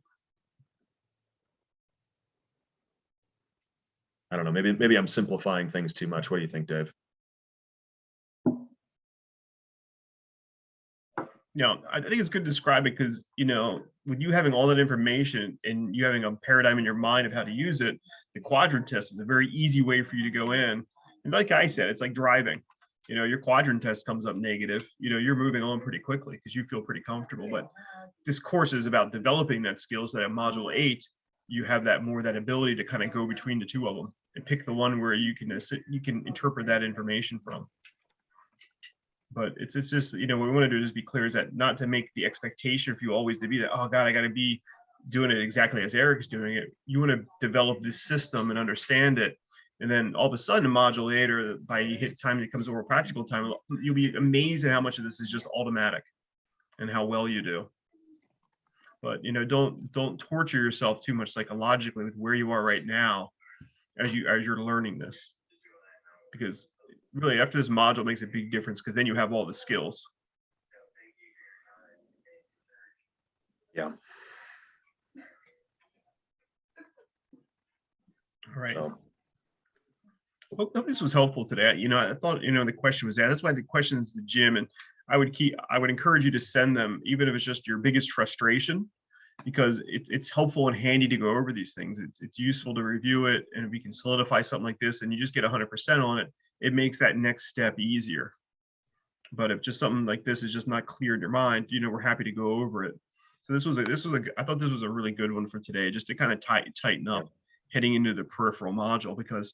I don't know, maybe I'm simplifying things too much. What do you think, Dave? I think it's good to describe it because, with you having all that information and you having a paradigm in your mind of how to use it, the quadrant test is a very easy way for you to go in. And like I said, it's like driving. Your quadrant test comes up negative, you're moving on pretty quickly because you feel pretty comfortable. But this course is about developing that skill so that at module 8, you have that ability to kind of go between the two of them and pick the one where you can interpret that information from. But it's just, what we want to do is be clear is that not to make the expectation for you always to be that, oh God, I got to be doing it exactly as Eric is doing it. You want to develop this system and understand it. And then all of a sudden in module 8 or by time it comes over practical time, you'll be amazed at how much of this is just automatic and how well you do. But, don't torture yourself too much psychologically with where you are right now as you're learning this, because really after this module makes a big difference because then you have all the skills. Yeah. All right. Hope this was helpful today. I thought, the question was that. That's why the question is the gym. And I would encourage you to send them, even if it's just your biggest frustration, because it's helpful and handy to go over these things. It's useful to review it. And if we can solidify something like this and you just get 100% on it, it makes that next step easier. But if just something like this is just not clear in your mind, we're happy to go over it. So I thought this was a really good one for today, just to kind of tighten up heading into the peripheral module, because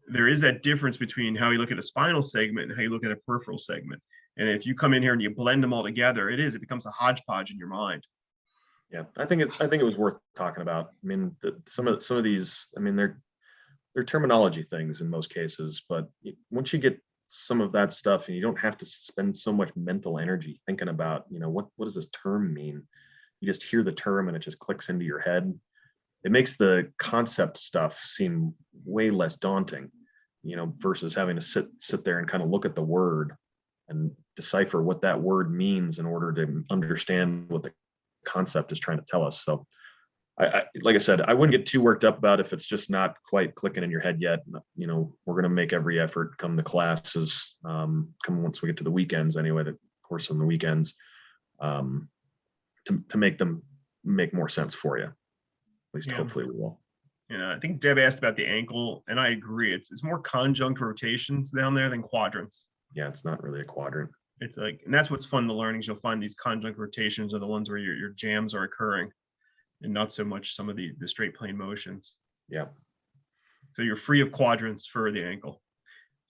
there is that difference between how you look at a spinal segment and how you look at a peripheral segment. And if you come in here and you blend them all together, it becomes a hodgepodge in your mind. Yeah, I think it was worth talking about. I mean, some of these, I mean, they're terminology things in most cases, but once you get some of that stuff and you don't have to spend so much mental energy thinking about, what does this term mean? You just hear the term and it just clicks into your head. It makes the concept stuff seem way less daunting, versus having to sit there and kind of look at the word and decipher what that word means in order to understand what the concept is trying to tell us. So like I said, I wouldn't get too worked up about if it's just not quite clicking in your head yet. You know, we're going to make every effort come the classes, come once we get to the weekends anyway, the course on the weekends, to make them make more sense for you. At least hopefully we will. I think Deb asked about the ankle, and I agree. It's more conjunct rotations down there than quadrants. Yeah, it's not really a quadrant. It's like, and that's what's fun to learn is you'll find these conjunct rotations are the ones where your jams are occurring, and not so much some of the straight plane motions. Yeah. So you're free of quadrants for the ankle.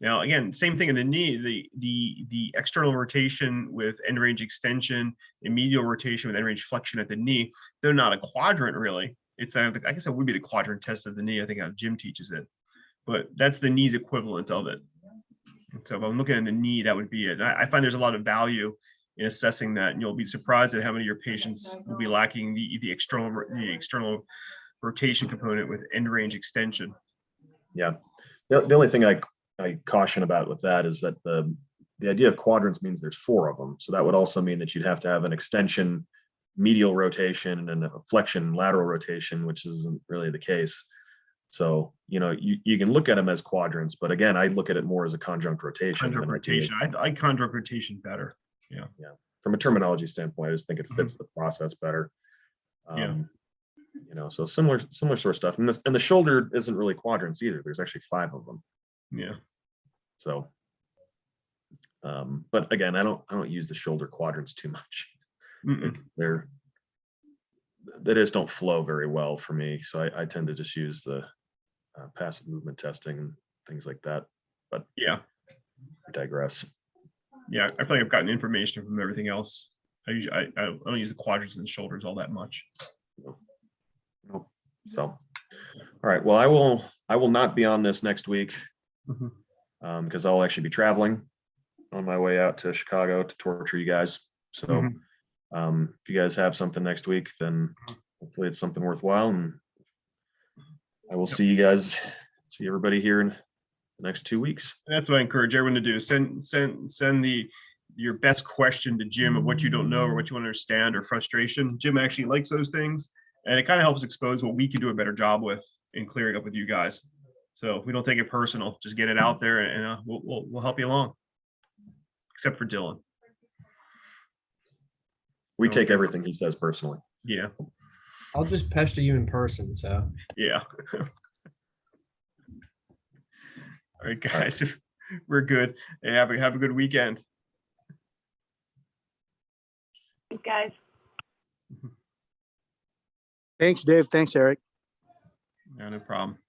Now, again, same thing in the knee. The external rotation with end range extension and medial rotation with end range flexion at the knee, they're not a quadrant really. It's I guess that would be the quadrant test of the knee. I think how Jim teaches it, but that's the knee's equivalent of it. So if I'm looking at the knee, that would be it. I find there's a lot of value in assessing that, and you'll be surprised at how many of your patients will be lacking the external rotation component with end range extension. Yeah, the only thing I caution about with that is that the idea of quadrants means there's 4 of them. So that would also mean that you'd have to have an extension medial rotation and a flexion lateral rotation, which isn't really the case. So, you know, you can look at them as quadrants, but again, I look at it more as a conjunct rotation. Conjunct rotation. I like conjunct rotation better. Yeah. Yeah. From a terminology standpoint, I just think it fits the process better. You know, so similar sort of stuff. And the shoulder isn't really quadrants either. There's actually 5 of them. Yeah. So, but again, I don't use the shoulder quadrants too much. They just don't flow very well for me. So I tend to just use the passive movement testing and things like that. But yeah, I digress. Yeah, I feel like I've gotten information from everything else. I don't use the quadrants and shoulders all that much. No. So, all right. Well, I will not be on this next week because I'll actually be traveling on my way out to Chicago to torture you guys. So if you guys have something next week, then hopefully it's something worthwhile, and I will see everybody here in the next 2 weeks. And that's what I encourage everyone to do. Send your best question to Jim of what you don't know or what you want to understand or frustration. Jim actually likes those things, and it kind of helps expose what we can do a better job with in clearing up with you guys. So we don't take it personal. Just get it out there, and we'll help you along. Except for Dylan. We take everything he says personally. Yeah. I'll just pester you in person. So yeah. All right, guys. We're good. Hey, have a good weekend. Thanks, guys. Thanks, Dave. Thanks, Eric. No problem.